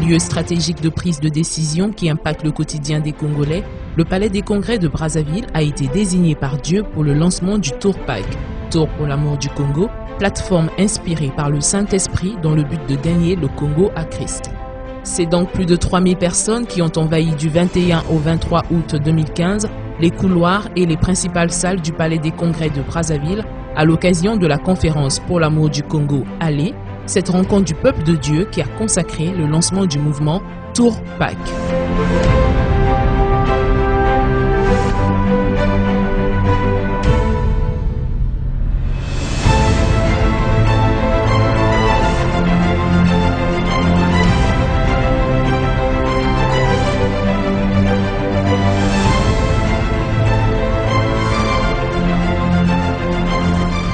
Lieu stratégique de prise de décision qui impacte le quotidien des Congolais, le Palais des Congrès de Brazzaville a été désigné par Dieu pour le lancement du Tour PAC, Tour pour l'amour du Congo, plateforme inspirée par le Saint-Esprit dans le but de gagner le Congo à Christ. C'est donc plus de 3000 personnes qui ont envahi du 21 au 23 août 2015 les couloirs et les principales salles du Palais des Congrès de Brazzaville à l'occasion de la conférence pour l'amour du Congo Allez, cette rencontre du peuple de Dieu qui a consacré le lancement du mouvement Tour PAC.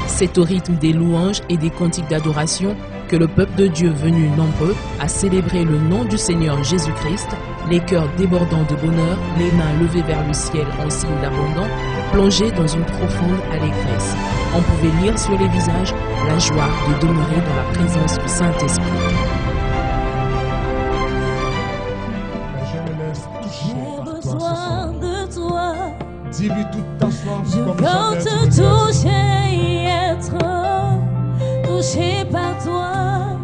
C'est au rythme des louanges et des cantiques d'adoration que le peuple de Dieu venu nombreux a célébré le nom du Seigneur Jésus-Christ, les cœurs débordants de bonheur, les mains levées vers le ciel en signe d'abondant, plongés dans une profonde allégresse. On pouvait lire sur les visages la joie de demeurer dans la présence du Saint-Esprit. J'ai besoin de toi. Dis-lui toute ta soif Je comme veux jamais te tu peux. toucher, être touché par toi.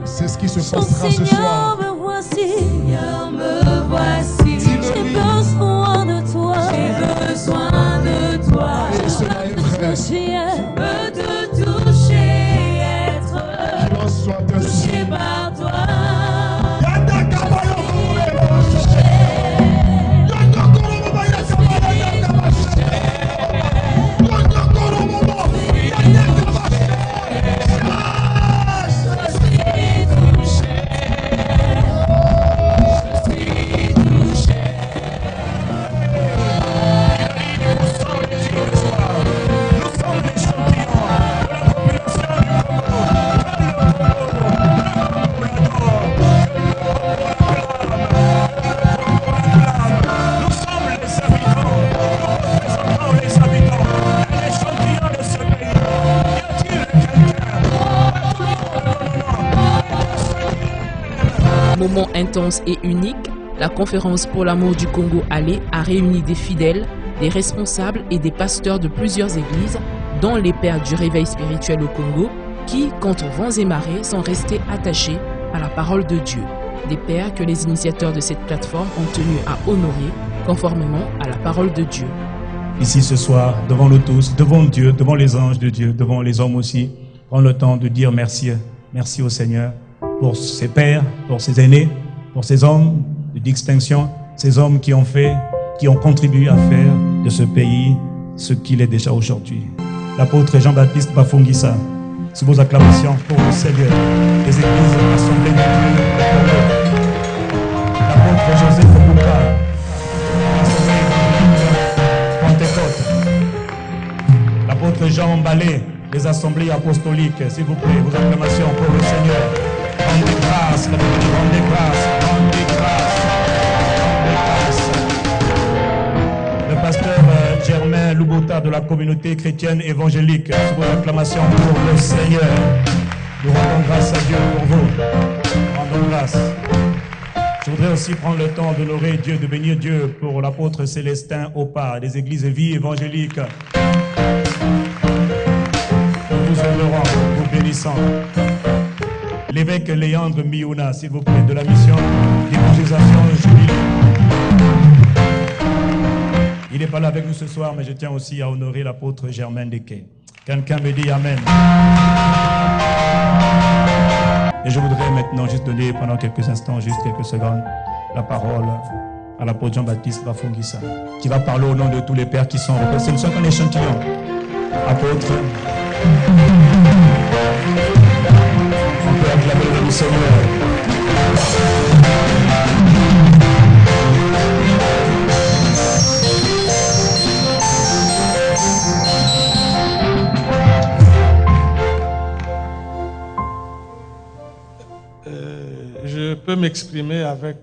C'est ce qui se Oh passera ce Seigneur, soir. me voici. Seigneur, me voici. J'ai besoin de toi. J'ai besoin de toi. Et cela est vrai. Je veux te toucher, être Qu'il en soit ainsi. touché par toi. Moment intense et unique, la conférence pour l'amour du Congo Allez a réuni des fidèles, des responsables et des pasteurs de plusieurs églises, dont les pères du réveil spirituel au Congo, qui, contre vents et marées, sont restés attachés à la parole de Dieu. Des pères que les initiateurs de cette plateforme ont tenu à honorer conformément à la parole de Dieu. Ici ce soir, devant nous tous, devant Dieu, devant les anges de Dieu, devant les hommes aussi, prendre le temps de dire merci, merci au Seigneur pour ses pères, pour ses aînés, pour ces hommes de distinction, ces hommes qui ont contribué à faire de ce pays ce qu'il est déjà aujourd'hui. L'apôtre Jean-Baptiste Bafungisa, sous vos acclamations pour le Seigneur, les églises assemblées de Dieu, l'apôtre Joseph Obuka, Pentecôte, l'apôtre Jean Ballet, les assemblées apostoliques, s'il vous plaît, vos acclamations pour le Seigneur. Rendez grâce, rendez grâce, rendez grâce, rendez grâce. Le pasteur Germain Loubota de la communauté chrétienne évangélique, sous vos acclamations pour le Seigneur. Nous rendons grâce à Dieu pour vous. Rendons grâce. Je voudrais aussi prendre le temps d'honorer Dieu, de bénir Dieu pour l'apôtre Célestin Opa des églises Vie évangélique. Nous vous honorons, vous bénissons. L'évêque Léandre Miouna, s'il vous plaît, de la mission d'évangélisation jubilée. Il n'est pas là avec nous ce soir, mais je tiens aussi à honorer l'apôtre Germain Deke. Quelqu'un me dit Amen. Et je voudrais maintenant juste donner pendant quelques instants, juste quelques secondes, la parole à l'apôtre Jean-Baptiste Bafungisa, qui va parler au nom de tous les pères qui sont représentés. Ce ne sont qu'un échantillon. Apôtre, on peut acclamer le nom du Seigneur. Je peux m'exprimer avec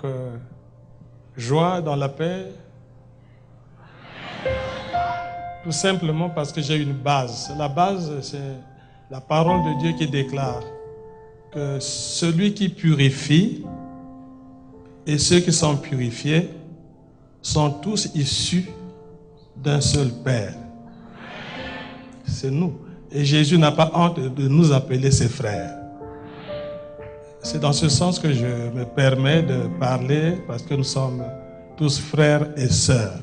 joie dans la paix, tout simplement parce que j'ai une base. La base, c'est la parole de Dieu qui déclare que celui qui purifie, et ceux qui sont purifiés sont tous issus d'un seul Père. C'est nous. Et Jésus n'a pas honte de nous appeler ses frères. C'est dans ce sens que je me permets de parler, parce que nous sommes tous frères et sœurs.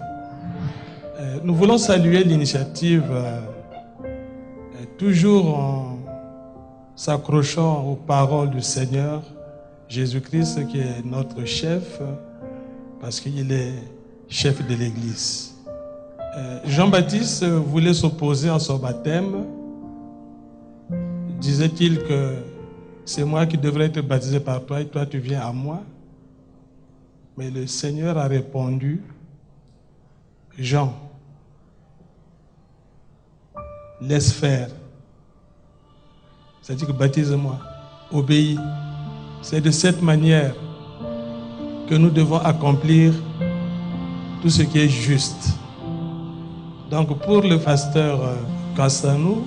Nous voulons saluer l'initiative, toujours en s'accrochant aux paroles du Seigneur Jésus-Christ, qui est notre chef, parce qu'il est chef de l'Église. Jean-Baptiste voulait s'opposer à son baptême. Disait-il que c'est moi qui devrais être baptisé par toi et toi tu viens à moi. Mais le Seigneur a répondu, Jean, laisse faire. C'est-à-dire que baptise-moi, obéis. C'est de cette manière que nous devons accomplir tout ce qui est juste. Donc pour le pasteur Kassanou,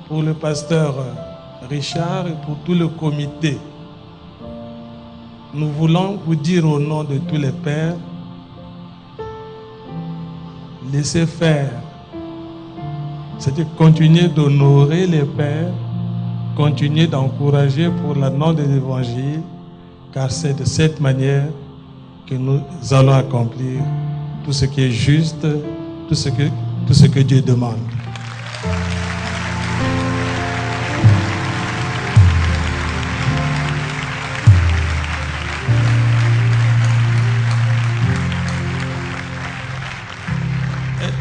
pour le pasteur Richard et pour tout le comité, nous voulons vous dire au nom de tous les pères, laissez faire. C'est-à-dire continuer d'honorer les pères, continuer d'encourager pour le nom de l'Évangile, car c'est de cette manière que nous allons accomplir tout ce qui est juste, tout ce que Dieu demande.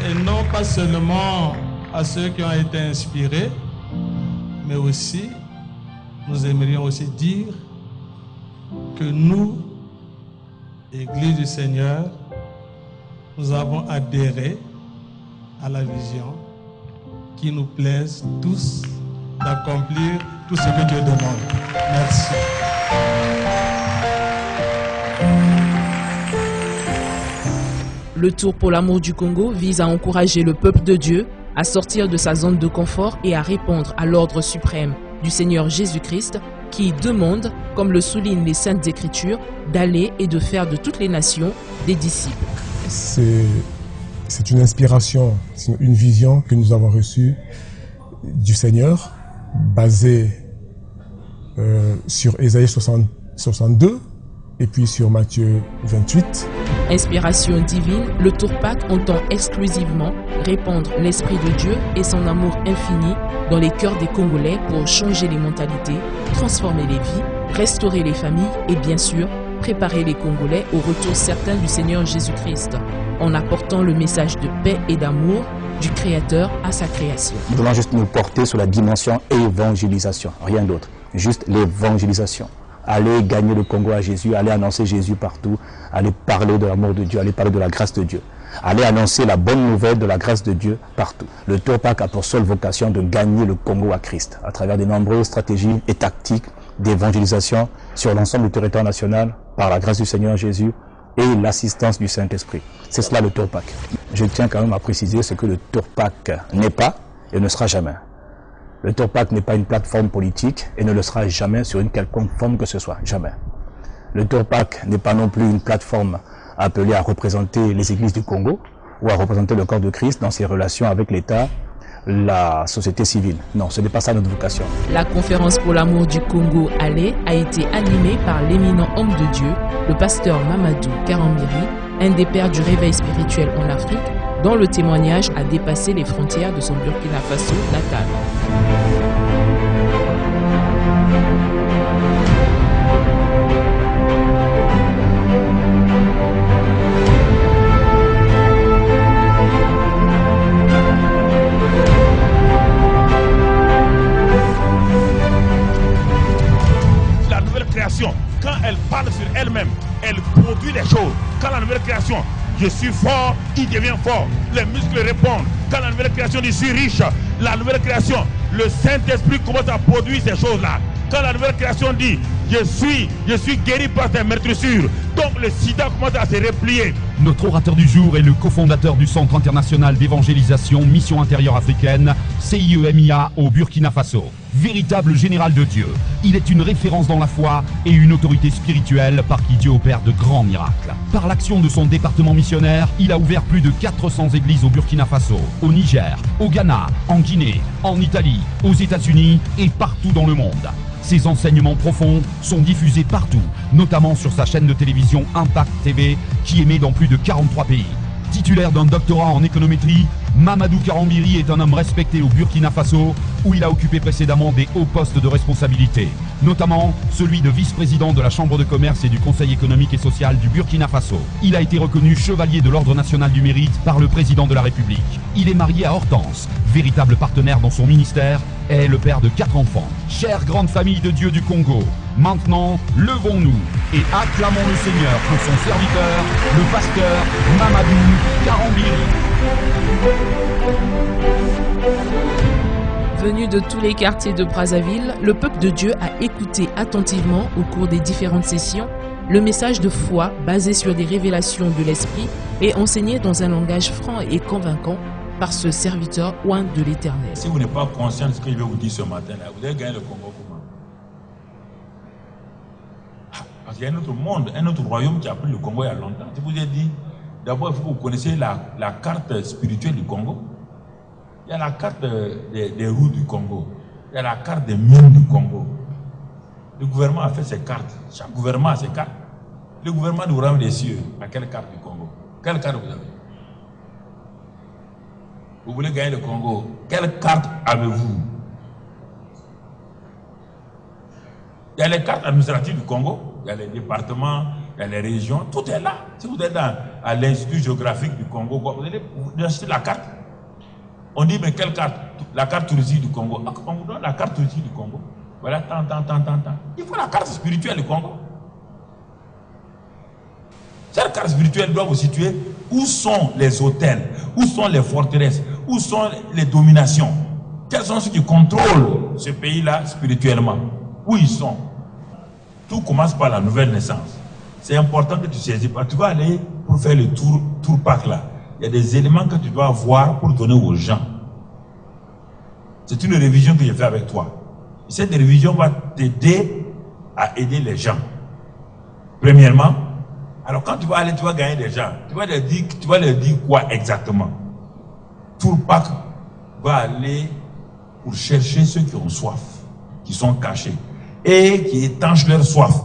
Et non pas seulement à ceux qui ont été inspirés, mais aussi, nous aimerions aussi dire que nous, Église du Seigneur, nous avons adhéré à la vision qui nous plaise tous d'accomplir tout ce que Dieu demande. Merci. Le Tour pour l'amour du Congo vise à encourager le peuple de Dieu à sortir de sa zone de confort et à répondre à l'ordre suprême du Seigneur Jésus-Christ qui demande, comme le soulignent les Saintes Écritures, d'aller et de faire de toutes les nations des disciples. C'est une inspiration, c'est une vision que nous avons reçue du Seigneur, basée sur Ésaïe 62 et puis sur Matthieu 28. Inspiration divine, le Tourpack entend exclusivement répandre l'Esprit de Dieu et son amour infini dans les cœurs des Congolais pour changer les mentalités, transformer les vies, restaurer les familles et bien sûr, préparer les Congolais au retour certain du Seigneur Jésus-Christ, en apportant le message de paix et d'amour du Créateur à sa création. Nous devons juste nous porter sur la dimension évangélisation, rien d'autre, juste l'évangélisation. Aller gagner le Congo à Jésus, aller annoncer Jésus partout, aller parler de l'amour de Dieu, aller parler de la grâce de Dieu, aller annoncer la bonne nouvelle de la grâce de Dieu partout. Le Tourpack a pour seule vocation de gagner le Congo à Christ, à travers de nombreuses stratégies et tactiques d'évangélisation sur l'ensemble du territoire national, par la grâce du Seigneur Jésus et l'assistance du Saint-Esprit. C'est cela le Tourpack. Je tiens quand même à préciser ce que le Tourpack n'est pas et ne sera jamais. Le Tourpack n'est pas une plateforme politique et ne le sera jamais sur une quelconque forme que ce soit, jamais. Le Tourpack n'est pas non plus une plateforme appelée à représenter les églises du Congo ou à représenter le corps de Christ dans ses relations avec l'État, la société civile. Non, ce n'est pas ça notre vocation. La conférence pour l'amour du Congo Allé a été animée par l'éminent homme de Dieu, le pasteur Mamadou Karambiri, un des pères du réveil spirituel en Afrique, dont le témoignage a dépassé les frontières de son Burkina Faso natal. La nouvelle création, quand elle parle sur elle-même, elle produit des choses. Quand la nouvelle création, je suis fort, il devient fort. Les muscles répondent. Quand la nouvelle création dit je suis riche, la nouvelle création, le Saint-Esprit commence à produire ces choses-là. Quand la nouvelle création dit je suis guéri par tes meurtrissures, donc le sida commence à se replier. Notre orateur du jour est le cofondateur du Centre international d'évangélisation Mission intérieure africaine, CIEMIA au Burkina Faso. Véritable général de Dieu, il est une référence dans la foi et une autorité spirituelle par qui Dieu opère de grands miracles. Par l'action de son département missionnaire, il a ouvert plus de 400 églises au Burkina Faso, au Niger, au Ghana, en Guinée, en Italie, aux États-Unis et partout dans le monde. Ses enseignements profonds sont diffusés partout, notamment sur sa chaîne de télévision Impact TV, qui émet dans plus de 43 pays. Titulaire d'un doctorat en économétrie, Mamadou Karambiri est un homme respecté au Burkina Faso, où il a occupé précédemment des hauts postes de responsabilité, notamment celui de vice-président de la Chambre de commerce et du Conseil économique et social du Burkina Faso. Il a été reconnu chevalier de l'Ordre national du mérite par le président de la République. Il est marié à Hortense, véritable partenaire dans son ministère, et est le père de 4 enfants. Chère grande famille de Dieu du Congo, maintenant, levons-nous et acclamons le Seigneur pour son serviteur, le pasteur Mamadou Karambiri. Venu de tous les quartiers de Brazzaville, le peuple de Dieu a écouté attentivement au cours des différentes sessions le message de foi basé sur des révélations de l'Esprit et enseigné dans un langage franc et convaincant par ce serviteur oint de l'Éternel. Si vous n'êtes pas conscient de ce que je vais vous dire ce matin-là, vous allez gagner le Congo comment? Parce qu'il y a un autre monde, un autre royaume qui a pris le Congo il y a longtemps. Je vous ai dit, d'abord il faut que vous connaissiez la carte spirituelle du Congo. Il y a la carte des routes du Congo. Il y a la carte des mines du Congo. Le gouvernement a fait ses cartes. Chaque gouvernement a ses cartes. Le gouvernement du royaume des cieux a quelle carte du Congo? Quelle carte vous avez? Vous voulez gagner le Congo? Quelle carte avez-vous? Il y a les cartes administratives du Congo. Il y a les départements, il y a les régions. Tout est là. Si vous êtes à l'Institut géographique du Congo, vous allez acheter la carte. On dit, mais quelle carte? La carte touristique du Congo. On vous donne la carte touristique du Congo. Voilà, tant. Il faut la carte spirituelle du Congo. Cette carte spirituelle doit vous situer où sont les hôtels, où sont les forteresses, où sont les dominations. Quels sont ceux qui contrôlent ce pays-là spirituellement? Où ils sont? Tout commence par la nouvelle naissance. C'est important que tu saisis pas. Tu vas aller pour faire le tour parc là. Il y a des éléments que tu dois voir pour donner aux gens. C'est une révision que je fais avec toi. Et cette révision va t'aider à aider les gens. Premièrement, alors quand tu vas aller, tu vas gagner des gens. Tu vas leur dire quoi exactement? Tourpac va aller pour chercher ceux qui ont soif, qui sont cachés, et qui étanchent leur soif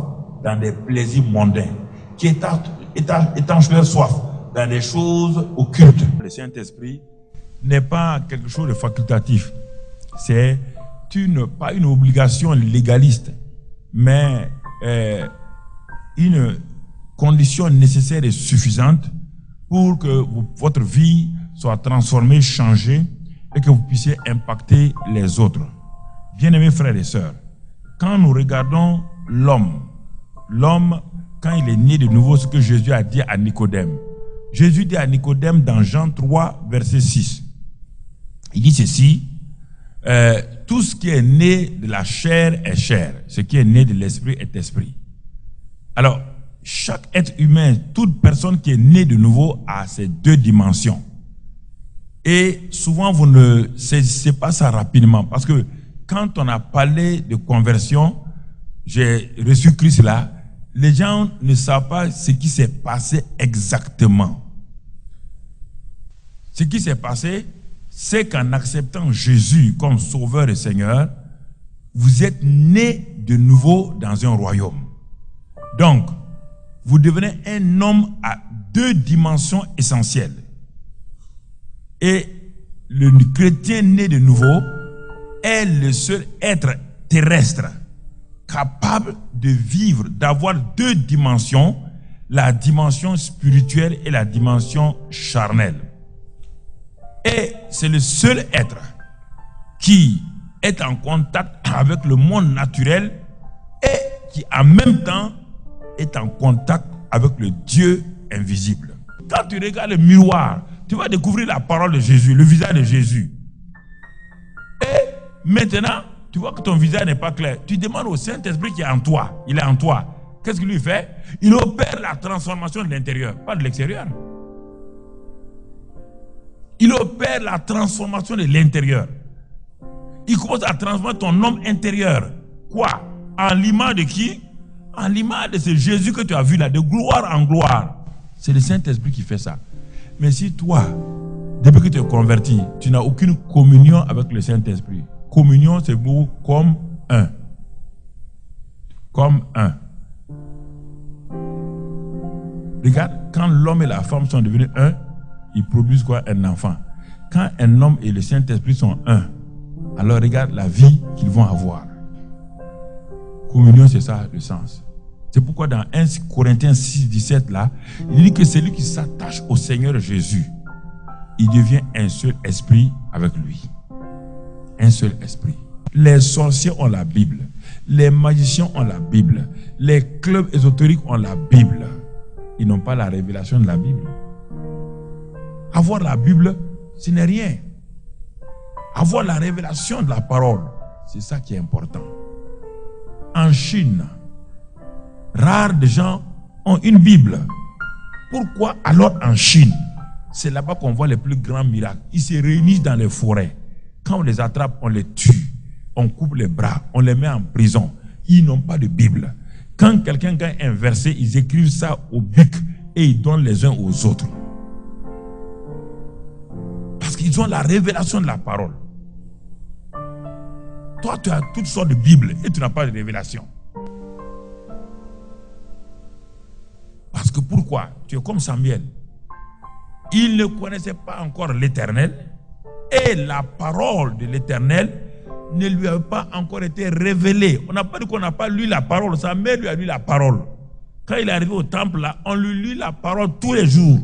dans des plaisirs mondains, qui étanchent leur soif dans des choses occultes. Le Saint-Esprit n'est pas quelque chose de facultatif. C'est pas une obligation légaliste, mais une condition nécessaire et suffisante pour que votre vie soit transformée, changée, et que vous puissiez impacter les autres. Bien-aimés frères et sœurs, quand nous regardons l'homme, quand il est né de nouveau, ce que Jésus a dit à Nicodème, Jésus dit à Nicodème dans Jean 3, verset 6, il dit ceci, tout ce qui est né de la chair est chair, ce qui est né de l'esprit est esprit. Alors, chaque être humain, toute personne qui est née de nouveau a ces deux dimensions. Et souvent, vous ne saisissez pas ça rapidement, parce que quand on a parlé de conversion, j'ai reçu Christ là, les gens ne savent pas ce qui s'est passé exactement. Ce qui s'est passé, c'est qu'en acceptant Jésus comme Sauveur et Seigneur, vous êtes né de nouveau dans un royaume. Donc, vous devenez un homme à deux dimensions essentielles. Et le chrétien né de nouveau est le seul être terrestre capable de vivre, d'avoir deux dimensions, la dimension spirituelle et la dimension charnelle. Et c'est le seul être qui est en contact avec le monde naturel et qui en même temps est en contact avec le Dieu invisible. Quand tu regardes le miroir, tu vas découvrir la parole de Jésus, le visage de Jésus. Et maintenant, tu vois que ton visage n'est pas clair. Tu demandes au Saint-Esprit qui est en toi. Il est en toi. Qu'est-ce qu'il lui fait? Il opère la transformation de l'intérieur, pas de l'extérieur. Il opère la transformation de l'intérieur. Il commence à transformer ton homme intérieur. Quoi? En l'image de qui? En l'image de ce Jésus que tu as vu là, de gloire en gloire. C'est le Saint-Esprit qui fait ça. Mais si toi, depuis que tu es converti, tu n'as aucune communion avec le Saint-Esprit. Communion, c'est beau comme un. Comme un. Regarde, quand l'homme et la femme sont devenus un, ils produisent quoi? Un enfant. Quand un homme et le Saint-Esprit sont un, alors regarde la vie qu'ils vont avoir. Communion, c'est ça le sens. C'est pourquoi dans 1 Corinthiens 6, 17 là, il dit que celui qui s'attache au Seigneur Jésus, il devient un seul esprit avec lui. Un seul esprit. Les sorciers ont la Bible. Les magiciens ont la Bible. Les clubs ésotériques ont la Bible. Ils n'ont pas la révélation de la Bible. Avoir la Bible, ce n'est rien. Avoir la révélation de la parole, c'est ça qui est important. En Chine, rares de gens ont une Bible. Pourquoi alors en Chine? C'est là-bas qu'on voit les plus grands miracles. Ils se réunissent dans les forêts. Quand on les attrape, on les tue. On coupe les bras, on les met en prison. Ils n'ont pas de Bible. Quand quelqu'un gagne un verset, ils écrivent ça au bic et ils donnent les uns aux autres. Parce qu'ils ont la révélation de la parole. Toi, tu as toutes sortes de Bibles et tu n'as pas de révélation. Parce que pourquoi? Tu es comme Samuel. Il ne connaissait pas encore l'Éternel et la parole de l'Éternel ne lui avait pas encore été révélée. On n'a pas dit qu'on n'a pas lu la parole. Sa mère lui a lu la parole. Quand il est arrivé au temple, là, on lui lit la parole tous les jours.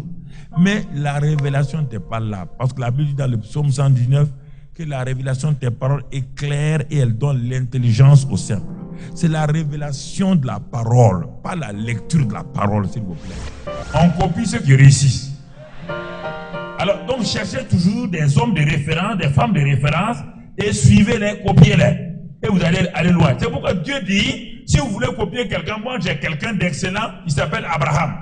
Mais la révélation n'était pas là. Parce que la Bible dit dans le psaume 119 que la révélation de tes paroles est claire et elle donne l'intelligence au simple. C'est la révélation de la parole, pas la lecture de la parole, s'il vous plaît. On copie ceux qui réussissent. Alors, donc, cherchez toujours des hommes de référence, des femmes de référence, et suivez-les, copiez-les. Et vous allez aller loin. C'est pourquoi Dieu dit, si vous voulez copier quelqu'un, moi j'ai quelqu'un d'excellent, il s'appelle Abraham.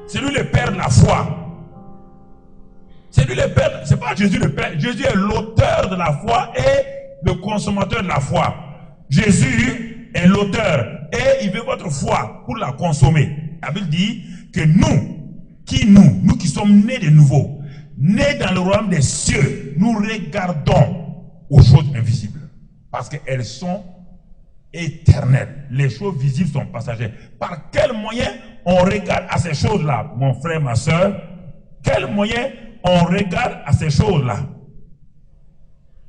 C'est lui le père de la foi. C'est lui le père, c'est pas Jésus le père. Jésus est l'auteur de la foi et le consommateur de la foi. Jésus est l'auteur et il veut votre foi pour la consommer. La Bible dit que nous qui sommes nés de nouveau, nés dans le royaume des cieux, nous regardons aux choses invisibles. Parce qu'elles sont éternelles. Les choses visibles sont passagères. Par quel moyen on regarde à ces choses-là, mon frère, ma soeur? Quel moyen on regarde à ces choses-là?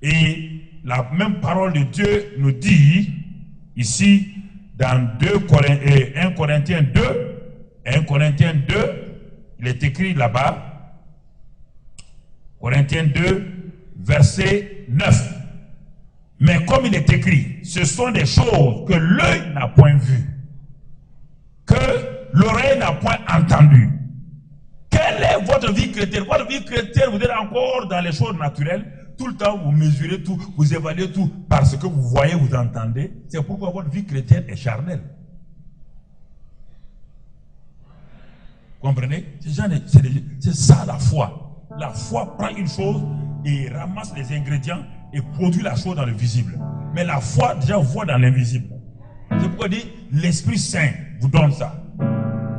Et la même parole de Dieu nous dit ici dans 1 Corinthiens 2, il est écrit là-bas, Corinthiens 2, verset 9. Mais comme il est écrit, ce sont des choses que l'œil n'a point vues, que l'oreille n'a point entendues. Quelle est votre vie chrétienne? Votre vie chrétienne, vous êtes encore dans les choses naturelles. Tout le temps, vous mesurez tout, vous évaluez tout parce que vous voyez, vous entendez. C'est pourquoi votre vie chrétienne est charnelle. Comprenez? C'est ça la foi. La foi prend une chose et ramasse les ingrédients et produit la chose dans le visible. Mais la foi déjà voit dans l'invisible. C'est pourquoi il dit l'Esprit Saint vous donne ça.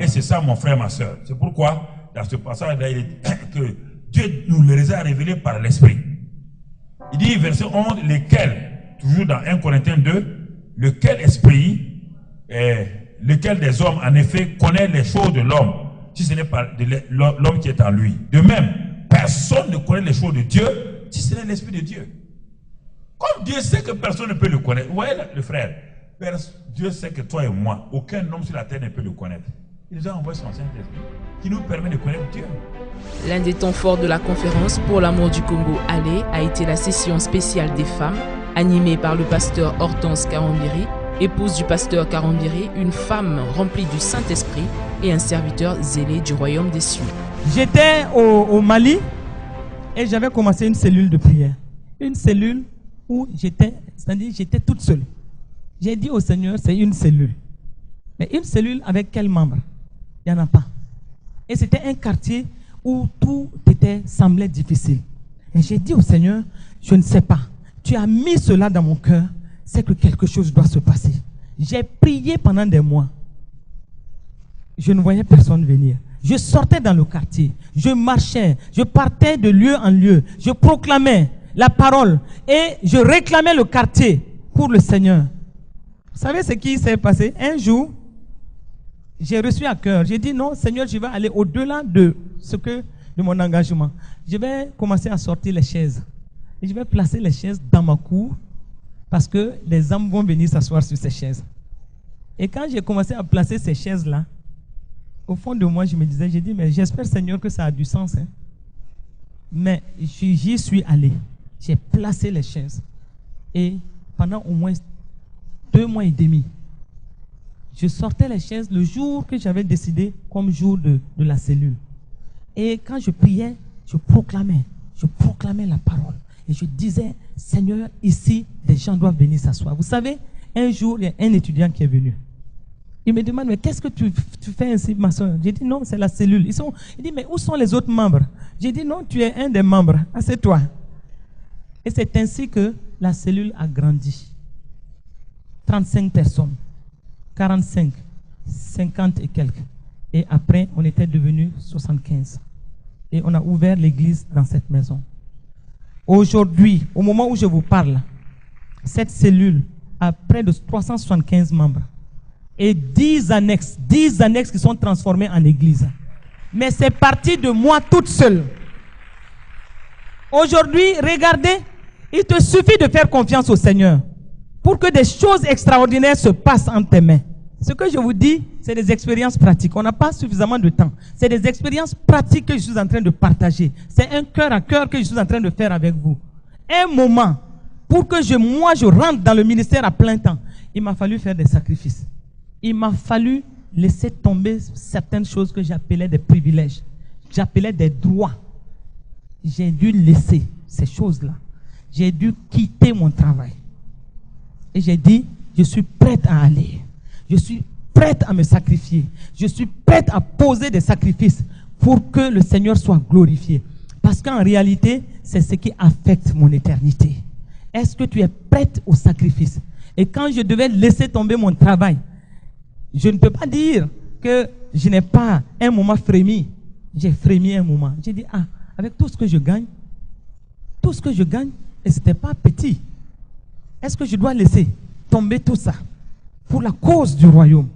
Et c'est ça, mon frère, ma soeur. C'est pourquoi dans ce passage-là, il dit que Dieu nous les a révélés par l'Esprit. Il dit, verset 11, lesquels, toujours dans 1 Corinthiens 2, lequel esprit, lequel des hommes, en effet, connaît les choses de l'homme, si ce n'est pas l'homme qui est en lui. De même, personne ne connaît les choses de Dieu, si ce n'est l'Esprit de Dieu. Comme Dieu sait que personne ne peut le connaître. Vous voyez, le frère, Dieu sait que toi et moi, aucun homme sur la terre ne peut le connaître. Il nous a envoyé son Saint-Esprit qui nous permet de connaître Dieu. L'un des temps forts de la conférence pour l'amour du Congo Allé a été la session spéciale des femmes, animée par le pasteur Hortense Karambiri, épouse du pasteur Karambiri, une femme remplie du Saint-Esprit et un serviteur zélé du royaume des cieux. J'étais au Mali et j'avais commencé une cellule de prière. Une cellule où j'étais toute seule. J'ai dit au Seigneur, c'est une cellule. Mais une cellule avec quels membres? Il n'y en a pas. Et c'était un quartier où tout était semblait difficile. Et j'ai dit au Seigneur, je ne sais pas, tu as mis cela dans mon cœur, c'est que quelque chose doit se passer. J'ai prié pendant des mois. Je ne voyais personne venir. Je sortais dans le quartier, je marchais, je partais de lieu en lieu, je proclamais la parole et je réclamais le quartier pour le Seigneur. Vous savez ce qui s'est passé? Un jour, j'ai reçu à cœur, j'ai dit non Seigneur, je vais aller au-delà de mon engagement. Je vais commencer à sortir les chaises. Et je vais placer les chaises dans ma cour parce que les âmes vont venir s'asseoir sur ces chaises. Et quand j'ai commencé à placer ces chaises-là, au fond de moi, je me disais, j'ai dit, mais j'espère Seigneur que ça a du sens. Hein. Mais j'y suis allé. J'ai placé les chaises. Et pendant au moins 2 mois et demi, je sortais les chaises le jour que j'avais décidé comme jour de la cellule. Et quand je priais, je proclamais la parole. Et je disais, Seigneur, ici, des gens doivent venir s'asseoir. Vous savez, un jour, il y a un étudiant qui est venu. Il me demande, mais qu'est-ce que tu fais ainsi, ma soeur? J'ai dit, non, c'est la cellule. Il dit, mais où sont les autres membres? J'ai dit, non, tu es un des membres. Ah, c'est toi. Et c'est ainsi que la cellule a grandi. 35 personnes, 45, 50 et quelques. Et après, on était devenus 75. Et on a ouvert l'église dans cette maison. Aujourd'hui, au moment où je vous parle, cette cellule a près de 375 membres. Et 10 annexes qui sont transformées en église. Mais c'est parti de moi toute seule. Aujourd'hui, regardez, il te suffit de faire confiance au Seigneur pour que des choses extraordinaires se passent entre tes mains. Ce que je vous dis, c'est des expériences pratiques. On n'a pas suffisamment de temps. C'est des expériences pratiques que je suis en train de partager. C'est un cœur à cœur que je suis en train de faire avec vous. Un moment, pour que moi je rentre dans le ministère à plein temps, il m'a fallu faire des sacrifices. Il m'a fallu laisser tomber certaines choses que j'appelais des privilèges. J'appelais des droits. J'ai dû laisser ces choses-là. J'ai dû quitter mon travail. Et j'ai dit, je suis prête à aller. Je suis prête à me sacrifier. Je suis prête à poser des sacrifices pour que le Seigneur soit glorifié. Parce qu'en réalité, c'est ce qui affecte mon éternité. Est-ce que tu es prête au sacrifice? Et quand je devais laisser tomber mon travail, je ne peux pas dire que je n'ai pas un moment frémi. J'ai frémi un moment. J'ai dit, avec tout ce que je gagne, et ce n'était pas petit. Est-ce que je dois laisser tomber tout ça pour la cause du royaume?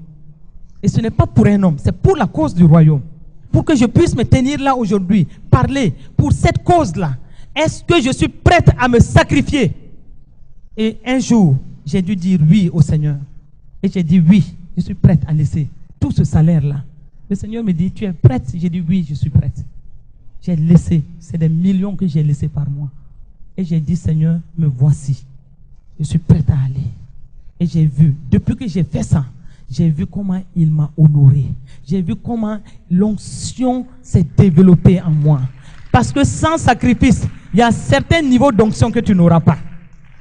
Et ce n'est pas pour un homme, c'est pour la cause du royaume. Pour que je puisse me tenir là aujourd'hui, parler pour cette cause-là. Est-ce que je suis prête à me sacrifier? Et un jour, j'ai dû dire oui au Seigneur. Et j'ai dit oui. Je suis prête à laisser tout ce salaire-là. Le Seigneur me dit, tu es prête? J'ai dit oui, je suis prête. J'ai laissé, c'est des millions que j'ai laissés par mois. Et j'ai dit, Seigneur, me voici. Je suis prête à aller. Et j'ai vu, depuis que j'ai fait ça, j'ai vu comment il m'a honoré. J'ai vu comment l'onction s'est développée en moi. Parce que sans sacrifice, il y a certains niveaux d'onction que tu n'auras pas.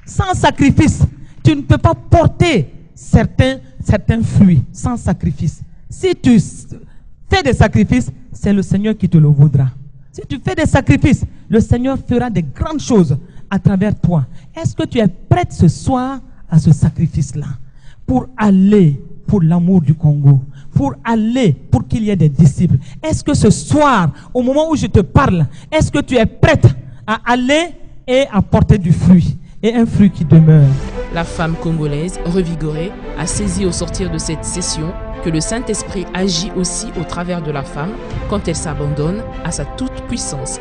Sans sacrifice, tu ne peux pas porter certains fruits sans sacrifice. Si tu fais des sacrifices, c'est le Seigneur qui te le vaudra. Si tu fais des sacrifices, le Seigneur fera des grandes choses à travers toi. Est-ce que tu es prête ce soir à ce sacrifice-là pour aller pour l'amour du Congo, pour aller pour qu'il y ait des disciples? Est-ce que ce soir, au moment où je te parle, est-ce que tu es prête à aller et à porter du fruit, et un fruit qui demeure? La femme congolaise, revigorée, a saisi au sortir de cette session que le Saint-Esprit agit aussi au travers de la femme quand elle s'abandonne à sa toute-puissance.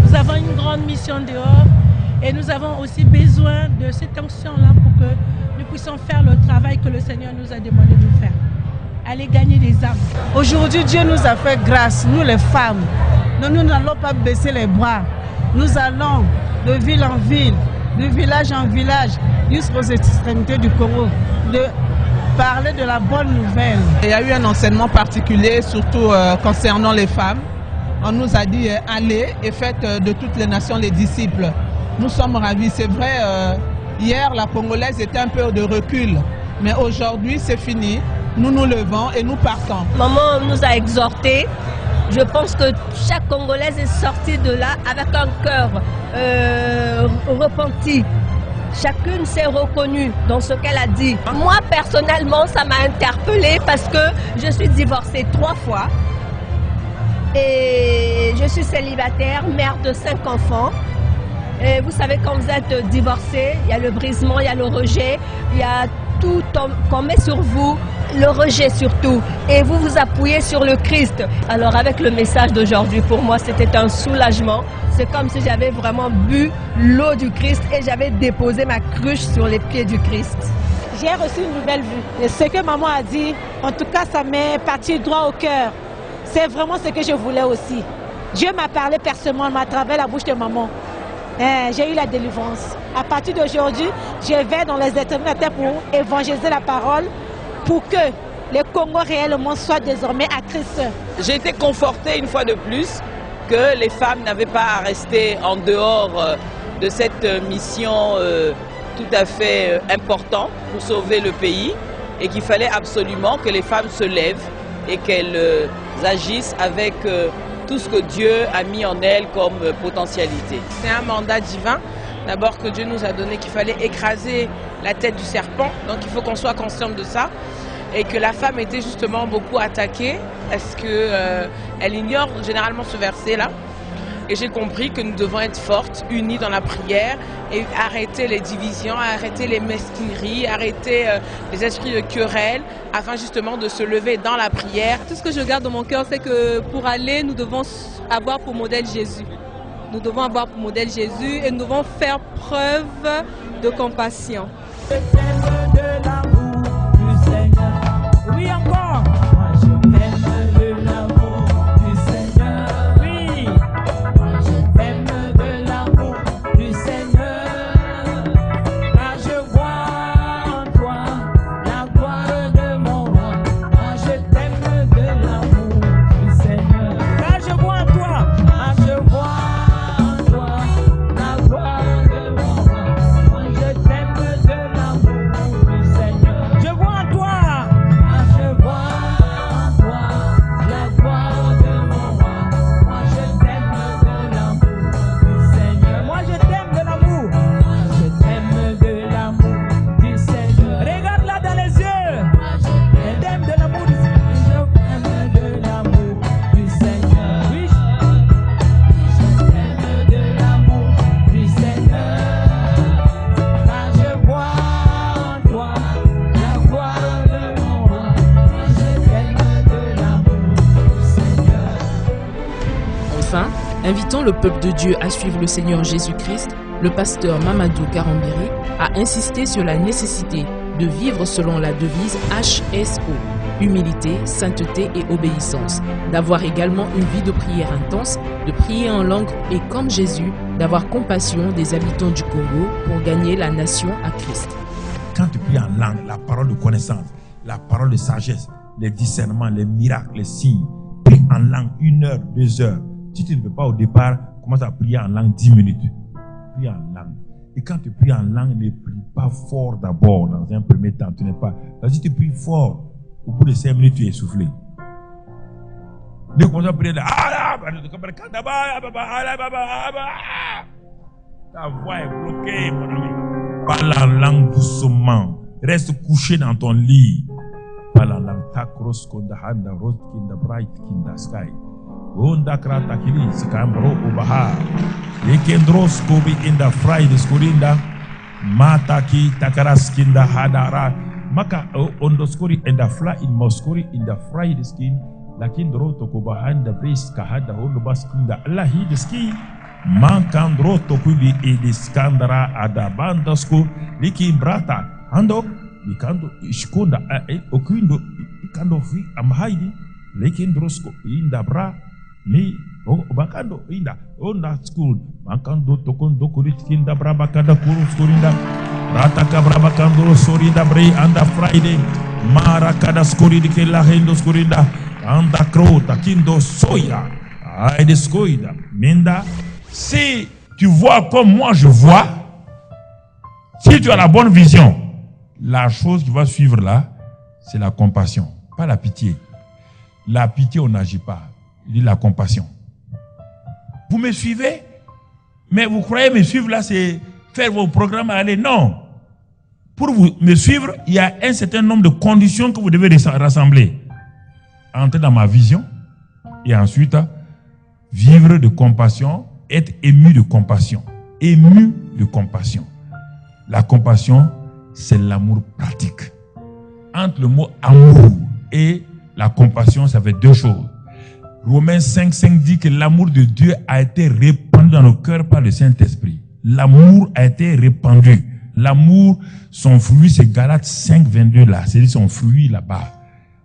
Nous avons une grande mission dehors et nous avons aussi besoin de cette onction-là pour que nous puissions faire le travail que le Seigneur nous a demandé de faire. Aller gagner des âmes. Aujourd'hui, Dieu nous a fait grâce, nous les femmes. Nous n'allons pas baisser les bras. Nous allons de ville en ville, de village en village, jusqu'aux extrémités du Congo, de parler de la bonne nouvelle. Il y a eu un enseignement particulier, surtout concernant les femmes. On nous a dit allez et faites de toutes les nations les disciples. Nous sommes ravis. C'est vrai, hier la Congolaise était un peu de recul, mais aujourd'hui c'est fini. Nous nous levons et nous partons. Maman nous a exhortés Je pense que chaque Congolaise est sortie de là avec un cœur repenti. Chacune s'est reconnue dans ce qu'elle a dit. Moi, personnellement, ça m'a interpellée parce que je suis divorcée 3 fois. Et je suis célibataire, mère de 5 enfants. Et vous savez, quand vous êtes divorcé, il y a le brisement, il y a le rejet, il y a tout qu'on met sur vous, le rejet surtout. Et vous vous appuyez sur le Christ. Alors avec le message d'aujourd'hui, pour moi, c'était un soulagement. C'est comme si j'avais vraiment bu l'eau du Christ et j'avais déposé ma cruche sur les pieds du Christ. J'ai reçu une nouvelle vue. Et ce que maman a dit, en tout cas, ça m'est parti droit au cœur. C'est vraiment ce que je voulais aussi. Dieu m'a parlé personnellement à travers la bouche de maman. J'ai eu la délivrance. À partir d'aujourd'hui, je vais dans les éternités pour évangéliser la parole, pour que le Congo réellement soit désormais à Christ. J'ai été confortée une fois de plus que les femmes n'avaient pas à rester en dehors de cette mission tout à fait importante pour sauver le pays et qu'il fallait absolument que les femmes se lèvent et qu'elles agissent avec tout ce que Dieu a mis en elles comme potentialité. C'est un mandat divin, d'abord que Dieu nous a donné qu'il fallait écraser la tête du serpent, donc il faut qu'on soit consciente de ça. Et que la femme était justement beaucoup attaquée parce qu'elle ignore généralement ce verset-là. Et j'ai compris que nous devons être fortes, unies dans la prière et arrêter les divisions, arrêter les mesquineries, arrêter les esprits de querelle afin justement de se lever dans la prière. Tout ce que je garde dans mon cœur, c'est que pour aller, nous devons avoir pour modèle Jésus. Nous devons avoir pour modèle Jésus et nous devons faire preuve de compassion. Oui, encore. Moi, je t'aime de l'amour du Seigneur. Oui. Moi, je t'aime de l'amour du Seigneur. Car je vois en toi la gloire de mon roi. Moi, je t'aime de l'amour du Seigneur. Car je vois en toi. Car je vois en toi la gloire de mon roi. Moi, je t'aime de l'amour du Seigneur. Je vois en toi. Invitant le peuple de Dieu à suivre le Seigneur Jésus-Christ, le pasteur Mamadou Karambiri a insisté sur la nécessité de vivre selon la devise HSO, humilité, sainteté et obéissance, d'avoir également une vie de prière intense, de prier en langue et comme Jésus, d'avoir compassion des habitants du Congo pour gagner la nation à Christ. Quand tu pries en langue, la parole de connaissance, la parole de sagesse, les discernements, les miracles, les signes, prie en langue 1 heure, 2 heures. Si tu ne peux pas au départ, commence à prier en langue 10 minutes. Prie en langue. Et quand tu pries en langue, ne prie pas fort d'abord. Dans un premier temps, tu n'es pas. Si tu pries fort, au bout de 5 minutes, tu es essoufflé. Dès qu'on a prié, ta voix est bloquée, mon ami. Parle en langue doucement. Reste couché dans ton lit. Parle en langue. Takros konda handa rot kinda bright kinda sky. Onda krata kili sikambro ubaha. Ekendros kobi inda fried skorinda. Mataki takaras kinda hadara. Maka ondoskori inda fly in moskori inda fried skin. Lakindro tokobahanda bris kahada ondobas kinda Allahi the ski. Mankandro tokuli ediskandara adabandasko. Likimbrata. Ando. Likando ishkonda okuindo ikando fi amhaidi. Lekindrosko inda bra. Ni bakando inda onda school bakando tokondo kuritkinda brabakanda kuruskorinda rata kabrabakando sorinda bre anda Friday marakada skori dikela hendo skorinda anda krota kindo soya aide skoida menda. Si tu vois comme moi je vois, si tu as la bonne vision, la chose qui va suivre là, c'est la compassion, pas la pitié. La pitié, on n'agit pas. Il dit la compassion. Vous me suivez? Mais vous croyez me suivre là, c'est faire vos programmes à aller? Non. Pour vous me suivre, il y a un certain nombre de conditions que vous devez rassembler. Entrer dans ma vision et ensuite vivre de compassion, être ému de compassion. Ému de compassion. La compassion, c'est l'amour pratique. Entre le mot amour et la compassion, ça fait deux choses. Romains 5,5 dit que l'amour de Dieu a été répandu dans nos cœurs par le Saint-Esprit. L'amour a été répandu. L'amour, son fruit, c'est Galates 5,22 là. C'est son fruit là-bas.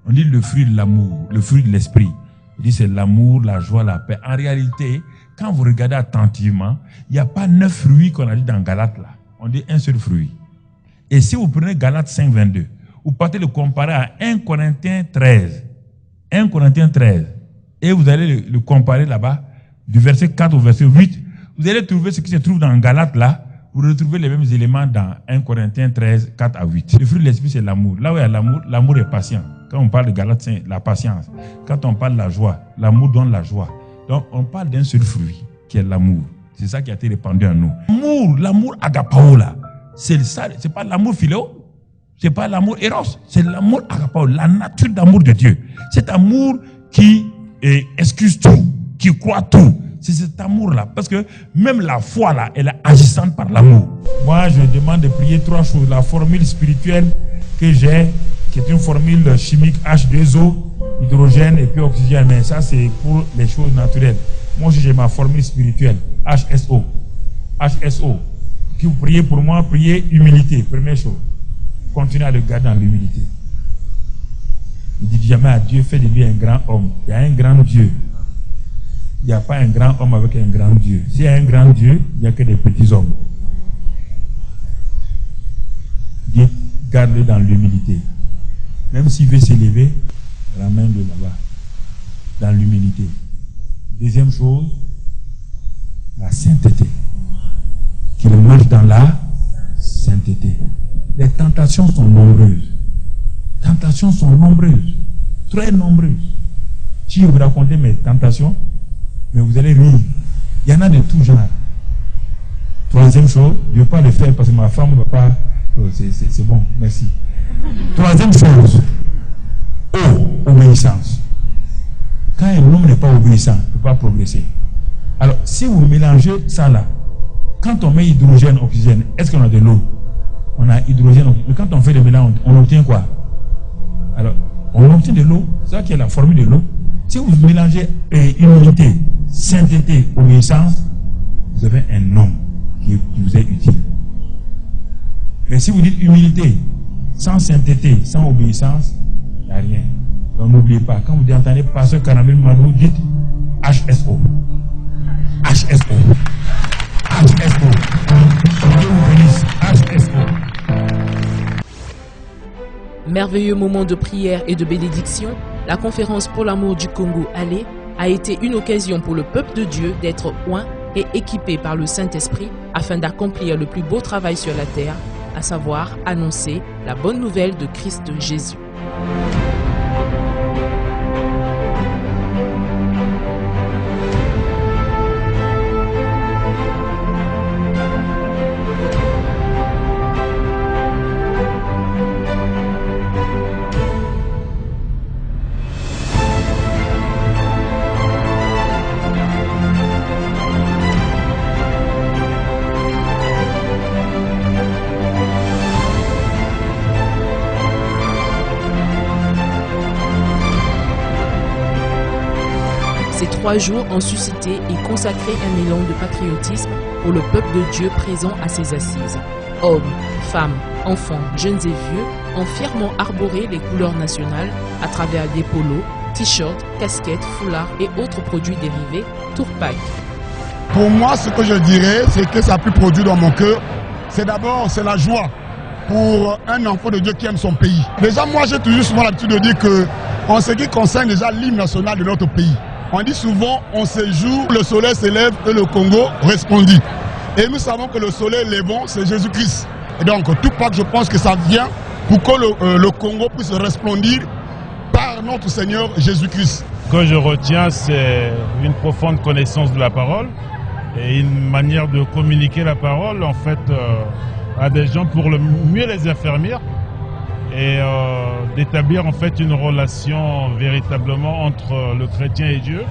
On dit le fruit de l'amour, le fruit de l'esprit. Il dit c'est l'amour, la joie, la paix. En réalité, quand vous regardez attentivement, il n'y a pas 9 fruits qu'on a dit dans Galates là. On dit un seul fruit. Et si vous prenez Galates 5,22, vous partez le comparer à 1 Corinthiens 13. 1 Corinthiens 13. Et vous allez le comparer là-bas, du verset 4 au verset 8. Vous allez trouver ce qui se trouve dans Galates là. Vous retrouvez les mêmes éléments dans 1 Corinthiens 13, 4 à 8. Le fruit de l'esprit, c'est l'amour. Là où il y a l'amour, l'amour est patient. Quand on parle de Galates, c'est la patience. Quand on parle de la joie, l'amour donne la joie. Donc, on parle d'un seul fruit, qui est l'amour. C'est ça qui a été répandu en nous. L'amour agapao là, c'est ça, c'est pas l'amour philéo, c'est pas l'amour éros, c'est l'amour agapao, la nature d'amour de Dieu. Cet amour qui excuse tout, qui croit tout. C'est cet amour-là. Parce que même la foi, là, elle est agissante par l'amour. Moi, je demande de prier 3 choses. La formule spirituelle que j'ai, qui est une formule chimique H2O, hydrogène et puis oxygène. Mais ça, c'est pour les choses naturelles. Moi aussi, j'ai ma formule spirituelle, HSO. HSO. Si vous priez pour moi, priez humilité. Première chose. Continuez à le garder dans l'humilité. Ne dites jamais à Dieu, fais de lui un grand homme. Il y a un grand Dieu. Il n'y a pas un grand homme avec un grand Dieu. S'il y a un grand Dieu, il n'y a que des petits hommes. Dieu, garde-le dans l'humilité. Même s'il veut s'élever, ramène-le là-bas, dans l'humilité. Deuxième chose, la sainteté. Qu'il marche dans la sainteté. Les tentations sont nombreuses. Tentations sont nombreuses. Très nombreuses. Si je vous raconte mes tentations, mais vous allez rire. Il y en a de tout genre. Troisième chose, je ne vais pas le faire parce que ma femme ne va pas. C'est bon, merci. Troisième chose, obéissance. Quand un homme n'est pas obéissant, il ne peut pas progresser. Alors, si vous mélangez ça là, quand on met hydrogène, oxygène, est-ce qu'on a de l'eau? On a hydrogène, oxygène. Mais quand on fait le mélange, on obtient quoi? Alors, on obtient de l'eau. C'est ça qui est la formule de l'eau. Si vous mélangez humilité, sainteté, obéissance, vous avez un homme qui vous est utile. Mais si vous dites humilité, sans sainteté, sans obéissance, il n'y a rien. Donc n'oubliez pas, quand vous entendez Pasteur Caramel Madou, dites HSO. HSO. HSO. Dieu vous bénisse. HSO. Merveilleux moment de prière et de bénédiction, la conférence pour l'amour du Congo Allez a été une occasion pour le peuple de Dieu d'être oint et équipé par le Saint-Esprit afin d'accomplir le plus beau travail sur la terre, à savoir annoncer la bonne nouvelle de Christ Jésus. Ces 3 jours ont suscité et consacré un élan de patriotisme pour le peuple de Dieu présent à ses assises. Hommes, femmes, enfants, jeunes et vieux ont fièrement arboré les couleurs nationales à travers des polos, t-shirts, casquettes, foulards et autres produits dérivés, Tourpac. Pour moi, ce que je dirais, c'est que ça a pu produire dans mon cœur, c'est d'abord la joie pour un enfant de Dieu qui aime son pays. Déjà, moi, j'ai toujours souvent l'habitude de dire que, en ce qui concerne déjà l'hymne national de notre pays, on dit souvent, on se joue, le soleil s'élève et le Congo respondit. Et nous savons que le soleil levant, c'est Jésus-Christ. Et donc, tout Pâques, je pense que ça vient pour que le Congo puisse resplendir par notre Seigneur Jésus-Christ. que je retiens, c'est une profonde connaissance de la parole et une manière de communiquer la parole en fait à des gens pour le mieux les affermir et d'établir en fait une relation véritablement entre le chrétien et Dieu.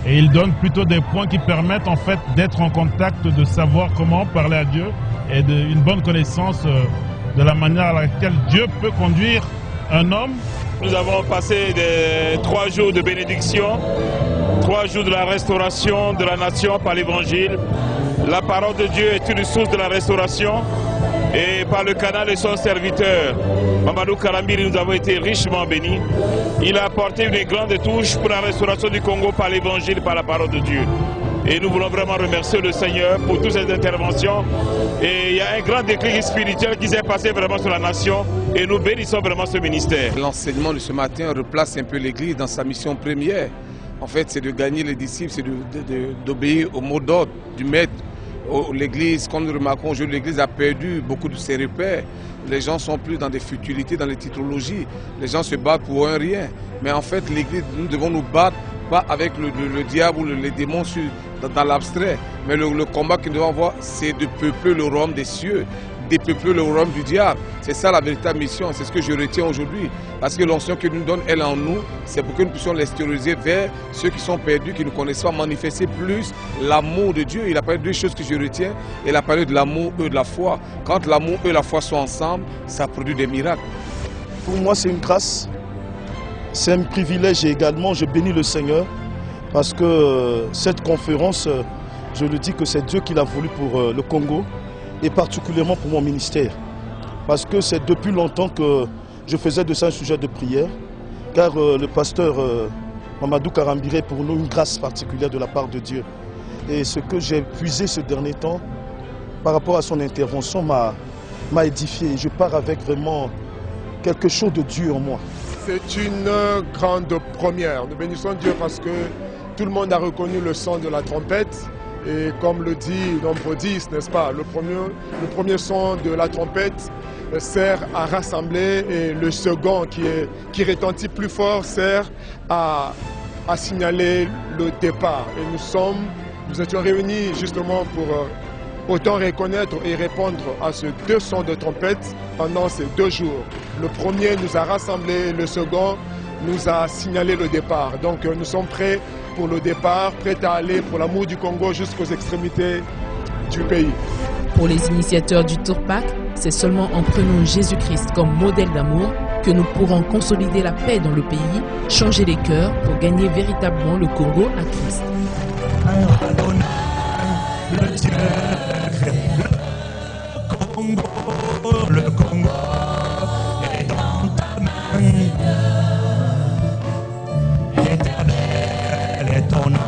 Et il donne plutôt des points qui permettent en fait d'être en contact, de savoir comment parler à Dieu et une bonne connaissance de la manière à laquelle Dieu peut conduire un homme. Nous avons passé 3 jours de bénédiction, 3 jours de la restauration de la nation par l'évangile. La parole de Dieu est une source de la restauration et par le canal de son serviteur, Mamadou Karambiri, nous avons été richement bénis. Il a apporté une grande touche pour la restauration du Congo par l'évangile, par la parole de Dieu. Et nous voulons vraiment remercier le Seigneur pour toutes ces interventions. Et il y a un grand déclic spirituel qui s'est passé vraiment sur la nation. Et nous bénissons vraiment ce ministère. L'enseignement de ce matin replace un peu l'Église dans sa mission première. En fait, c'est de gagner les disciples, c'est d'obéir au mot d'ordre du maître. L'Église, comme nous remarquons aujourd'hui, l'Église a perdu beaucoup de ses repères. Les gens sont plus dans des futilités, dans les titrologies. Les gens se battent pour un rien. Mais en fait, l'Église, nous devons nous battre, pas avec le diable ou les démons dans l'abstrait. Mais le combat que nous devons avoir, c'est de peupler le royaume des cieux, dépeupler le royaume du diable. C'est ça la véritable mission, c'est ce que je retiens aujourd'hui. Parce que l'onction que nous donne, elle en nous, c'est pour que nous puissions l'extérioriser vers ceux qui sont perdus, qui ne connaissent pas, manifester plus l'amour de Dieu. Il a parlé de 2 choses que je retiens. Il a parlé de l'amour et de la foi. Quand l'amour et la foi sont ensemble, ça produit des miracles. Pour moi, c'est une grâce. C'est un privilège et également, je bénis le Seigneur parce que cette conférence, je le dis que c'est Dieu qui l'a voulu pour le Congo et particulièrement pour mon ministère. Parce que c'est depuis longtemps que je faisais de ça un sujet de prière, car le pasteur Mamadou Karambiri est pour nous une grâce particulière de la part de Dieu. Et ce que j'ai puisé ce dernier temps par rapport à son intervention m'a édifié. Je pars avec vraiment quelque chose de Dieu en moi. C'est une grande première. Nous bénissons Dieu parce que tout le monde a reconnu le son de la trompette. Et comme le dit Nombre 10, n'est-ce pas, le premier son de la trompette sert à rassembler et le second qui retentit plus fort sert à signaler le départ. Et nous étions réunis justement pour autant reconnaître et répondre à ces 2 sons de trompette pendant ces 2 jours. Le premier nous a rassemblés, le second nous a signalé le départ. Donc nous sommes prêts pour le départ, prêts à aller pour l'amour du Congo jusqu'aux extrémités du pays. Pour les initiateurs du Tourpac, c'est seulement en prenant Jésus-Christ comme modèle d'amour que nous pourrons consolider la paix dans le pays, changer les cœurs pour gagner véritablement le Congo à Christ. Le Congo est dans ta main. Éternel est ton nom.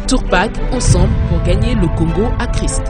Tourpac, ensemble pour gagner le Congo à Christ.